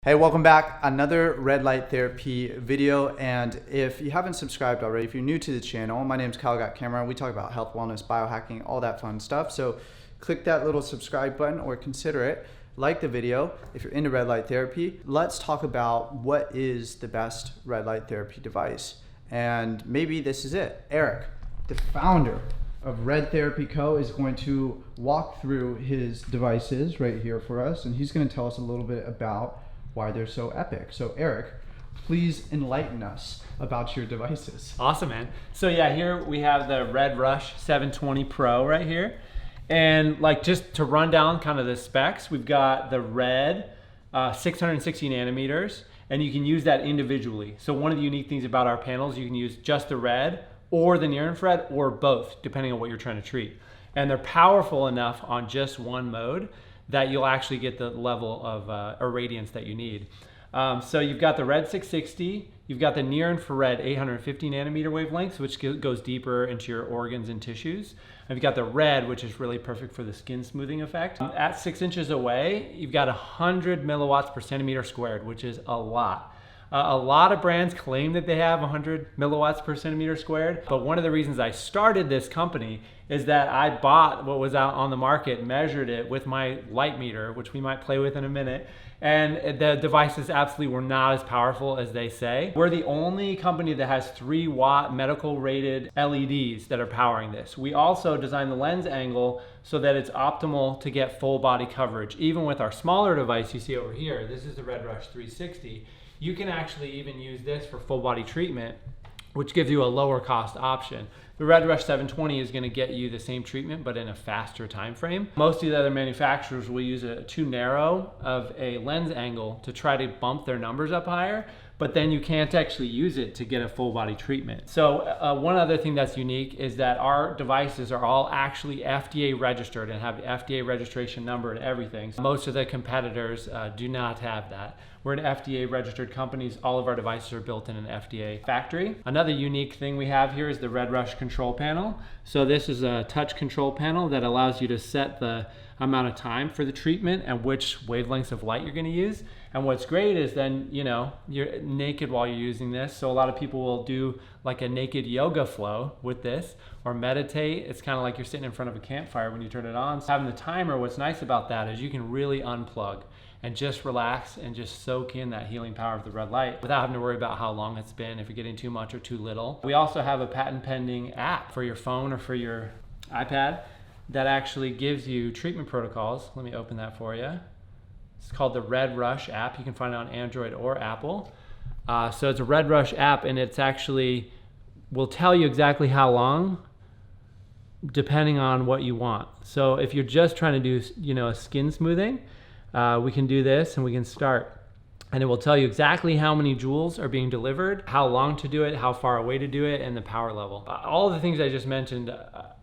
Hey, welcome back. Another red light therapy video. And if you haven't subscribed already, if you're new to the channel, my name is Kyle Got Camera. We talk about health, wellness, biohacking, all that fun stuff. So click that little subscribe button or consider it. Like the video if you're into red light therapy. Let's talk about what is the best red light therapy device. And maybe this is it. Eric, the founder of Red Therapy Co. is going to walk through his devices right here for us. And he's going to tell us a little bit about why they're so epic. So Eric, please enlighten us about your devices. Awesome, man. So yeah, here we have the Red Rush 720 Pro right here. And like just to run down kind of the specs, we've got the Red 660 nanometers, and you can use that individually. So one of the unique things about our panels, you can use just the Red or the near infrared or both, depending on what you're trying to treat. And they're powerful enough on just one mode that you'll actually get the level of irradiance that you need. So you've got the Red 660, you've got the near infrared 850 nanometer wavelengths, which goes deeper into your organs and tissues. And you've got the Red, which is really perfect for the skin smoothing effect. At 6 inches away, you've got 100 milliwatts per centimeter squared, which is a lot. A lot of brands claim that they have 100 milliwatts per centimeter squared, but one of the reasons I started this company is that I bought what was out on the market, measured it with my light meter, which we might play with in a minute, and the devices absolutely were not as powerful as they say. We're the only company that has 3-watt medical rated LEDs that are powering this. We also designed the lens angle so that it's optimal to get full body coverage. Even with our smaller device you see over here, this is the Red Rush 360, you can actually even use this for full body treatment, which gives you a lower cost option. The Red Rush 720 is gonna get you the same treatment, but in a faster time frame. Most of the other manufacturers will use a too narrow of a lens angle to try to bump their numbers up higher, but then you can't actually use it to get a full body treatment. So one other thing that's unique is that our devices are all actually FDA registered and have FDA registration number and everything. Most of the competitors do not have that. We're an FDA registered company. All of our devices are built in an FDA factory. Another unique thing we have here is the Red Rush control panel. So this is a touch control panel that allows you to set the amount of time for the treatment and which wavelengths of light you're going to use. And what's great is then, you know, you're naked while you're using this. So a lot of people will do like a naked yoga flow with this or meditate. It's kind of like you're sitting in front of a campfire when you turn it on. So having the timer, what's nice about that is you can really unplug and just relax and just soak in that healing power of the red light without having to worry about how long it's been, if you're getting too much or too little. We also have a patent pending app for your phone or for your iPad that actually gives you treatment protocols. Let me open that for you. It's called the Red Rush app. You can find it on Android or Apple. So it's a Red Rush app, and it's actually will tell you exactly how long depending on what you want. So if you're just trying to do, you know, a skin smoothing, we can do this and we can start. And it will tell you exactly how many joules are being delivered, how long to do it, how far away to do it, and the power level. All the things I just mentioned,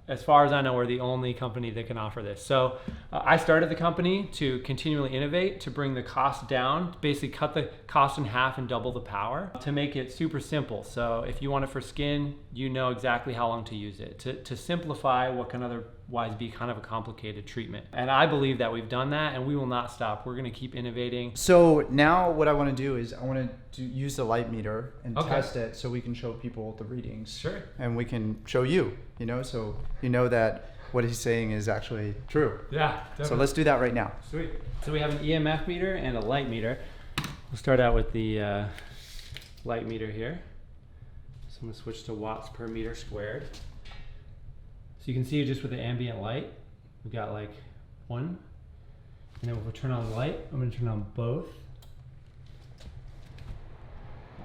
as far as I know, we're the only company that can offer this. So I started the company to continually innovate, to bring the cost down, basically cut the cost in half and double the power, to make it super simple. So if you want it for skin, you know exactly how long to use it, to simplify what can otherwise be kind of a complicated treatment. And I believe that we've done that, and we will not stop. We're gonna keep innovating. So now what I want to do is I want to use the light meter and test it so we can show people the readings. Sure. And we can show you, you know, so you know that what he's saying is actually true. Yeah, definitely. So let's do that right now. Sweet. So we have an EMF meter and a light meter. We'll start out with the light meter here. So I'm gonna switch to watts per meter squared. So you can see just with the ambient light, we've got like 1. And then if we turn on the light, I'm gonna turn on both.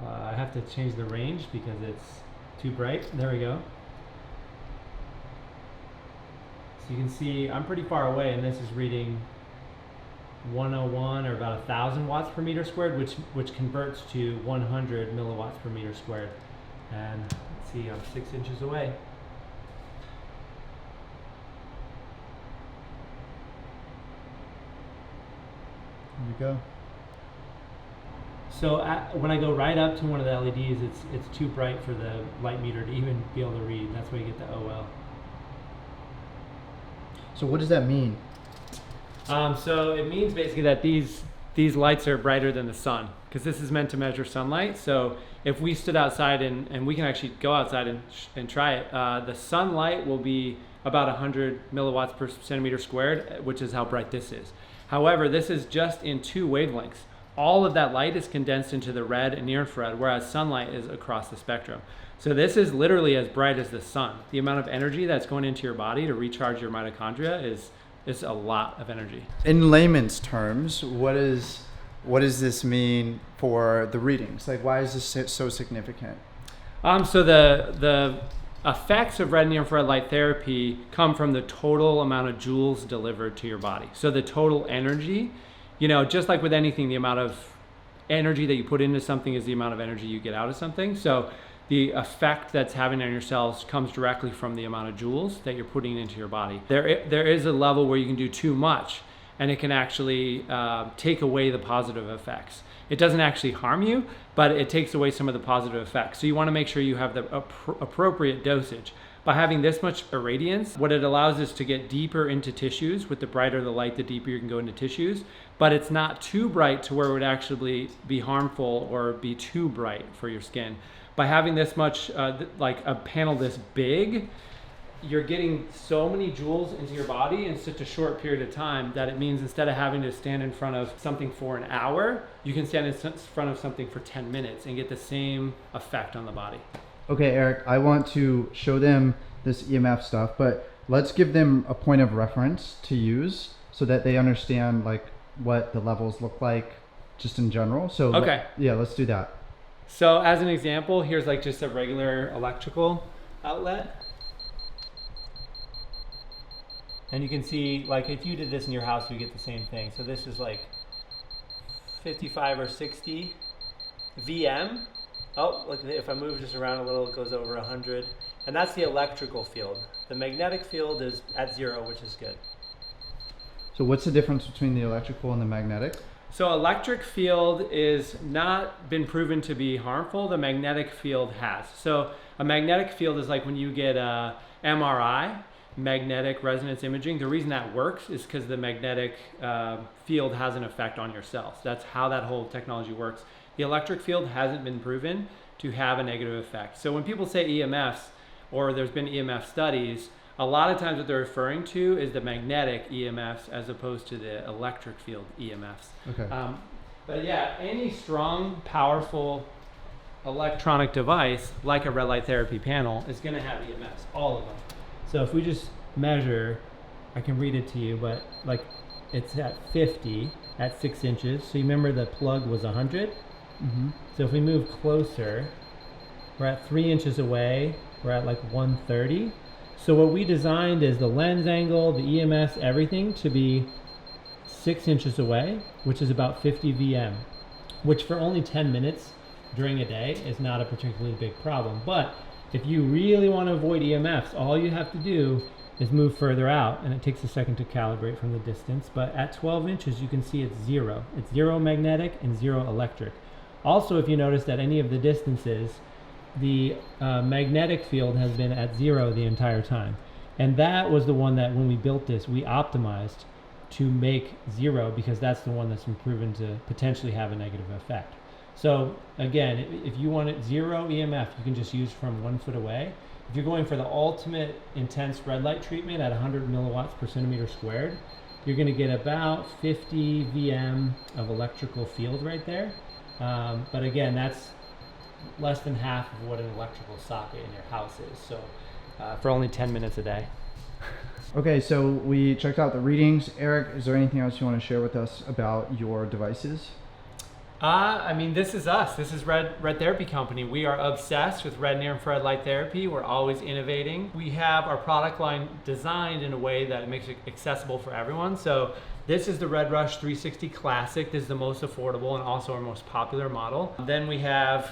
I have to change the range because it's too bright. There we go. So you can see I'm pretty far away, and this is reading 101 or about 1,000 watts per meter squared, which converts to 100 milliwatts per meter squared. And let's see, I'm 6 inches away. There you go. So when I go right up to one of the LEDs, it's too bright for the light meter to even be able to read. That's why you get the OL. So what does that mean? So it means basically that these these lights are brighter than the sun, because this is meant to measure sunlight. So if we stood outside and we can actually go outside and try it, the sunlight will be about 100 milliwatts per centimeter squared, which is how bright this is. However, this is just in 2 wavelengths. All of that light is condensed into the red and near infrared, whereas sunlight is across the spectrum. So this is literally as bright as the sun. The amount of energy that's going into your body to recharge your mitochondria is a lot of energy. In layman's terms, what does this mean for the readings? Like, why is this so significant? So the effects of red and near infrared light therapy come from the total amount of joules delivered to your body. So the total energy, just like with anything, the amount of energy that you put into something is the amount of energy you get out of something. So the effect that's having on your cells comes directly from the amount of joules that you're putting into your body. There is a level where you can do too much, and it can actually take away the positive effects. It doesn't actually harm you, but it takes away some of the positive effects. So you want to make sure you have the appropriate dosage. By having this much irradiance, what it allows is to get deeper into tissues. With the brighter the light, the deeper you can go into tissues, but it's not too bright to where it would actually be harmful or be too bright for your skin. By having this much, like a panel this big, you're getting so many joules into your body in such a short period of time that it means instead of having to stand in front of something for an hour, you can stand in front of something for 10 minutes and get the same effect on the body. Okay, Eric, I want to show them this EMF stuff, but let's give them a point of reference to use so that they understand like what the levels look like just in general. So okay. Let's do that. So as an example, here's like just a regular electrical outlet. And you can see, like, if you did this in your house, you get the same thing. So this is like 55 or 60 VM. Oh, look, if I move this around a little, it goes over 100. And that's the electrical field. The magnetic field is at 0, which is good. So what's the difference between the electrical and the magnetic? So electric field is not been proven to be harmful. The magnetic field has. So a magnetic field is like when you get a MRI, magnetic resonance imaging. The reason that works is because the magnetic field has an effect on your cells. That's how that whole technology works. The electric field hasn't been proven to have a negative effect. So when people say EMFs, or there's been EMF studies, a lot of times what they're referring to is the magnetic EMFs as opposed to the electric field EMFs. Okay. But yeah, any strong, powerful electronic device like a red light therapy panel is going to have EMFs, all of them. So if we just measure, I can read it to you, but like it's at 50 at 6 inches. So you remember the plug was 100? Mm-hmm. So if we move closer, we're at 3 inches away, we're at like 130. So what we designed is the lens angle, the EMS, everything to be 6 inches away, which is about 50 VM, which for only 10 minutes during a day is not a particularly big problem. But if you really want to avoid EMFs, all you have to do is move further out, and it takes a second to calibrate from the distance. But at 12 inches, you can see it's 0. It's 0 magnetic and 0 electric. Also, if you notice at any of the distances, the magnetic field has been at 0 the entire time. And that was the one that when we built this, we optimized to make 0 because that's the one that's been proven to potentially have a negative effect. So again, if you want it 0 EMF, you can just use from 1 foot away. If you're going for the ultimate intense red light treatment at 100 milliwatts per centimeter squared, you're going to get about 50 VM of electrical field right there. But again, that's less than half of what an electrical socket in your house is. So for only 10 minutes a day. Okay, so we checked out the readings. Eric, is there anything else you want to share with us about your devices? I mean, this is us. This is Red Therapy Company. We are obsessed with red near infrared light therapy. We're always innovating. We have our product line designed in a way that makes it accessible for everyone. So this is the Red Rush 360 Classic. This is the most affordable and also our most popular model. Then we have,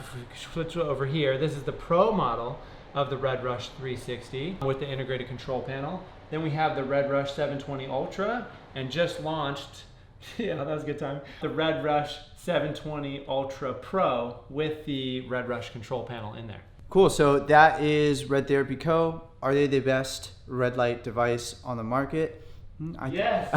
switch over here, this is the Pro model of the Red Rush 360 with the integrated control panel. Then we have the Red Rush 720 Ultra and just launched, yeah, that was a good time, the Red Rush 720 Ultra Pro with the Red Rush control panel in there. Cool, so that is Red Therapy Co. Are they the best red light device on the market? Yes.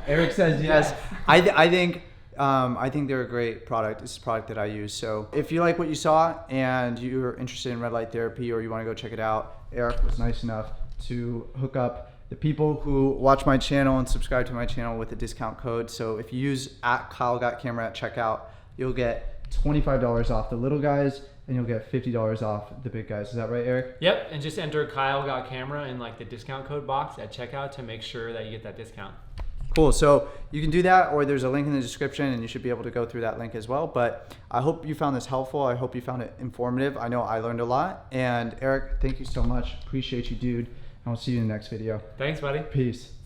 Eric says yes. I think I think they're a great product. It's a product that I use. So if you like what you saw and you're interested in red light therapy or you want to go check it out, Eric was nice enough to hook up the people who watch my channel and subscribe to my channel with a discount code. So if you use @KyleGotCamera at checkout, you'll get $25 off the little guys and you'll get $50 off the big guys. Is that right, Eric? Yep, and just enter Kyle Got Camera in like the discount code box at checkout to make sure that you get that discount. Cool, so you can do that, or there's a link in the description and you should be able to go through that link as well. But I hope you found this helpful. I hope you found it informative. I know I learned a lot. And Eric, thank you so much. Appreciate you, dude. And we'll see you in the next video. Thanks, buddy. Peace.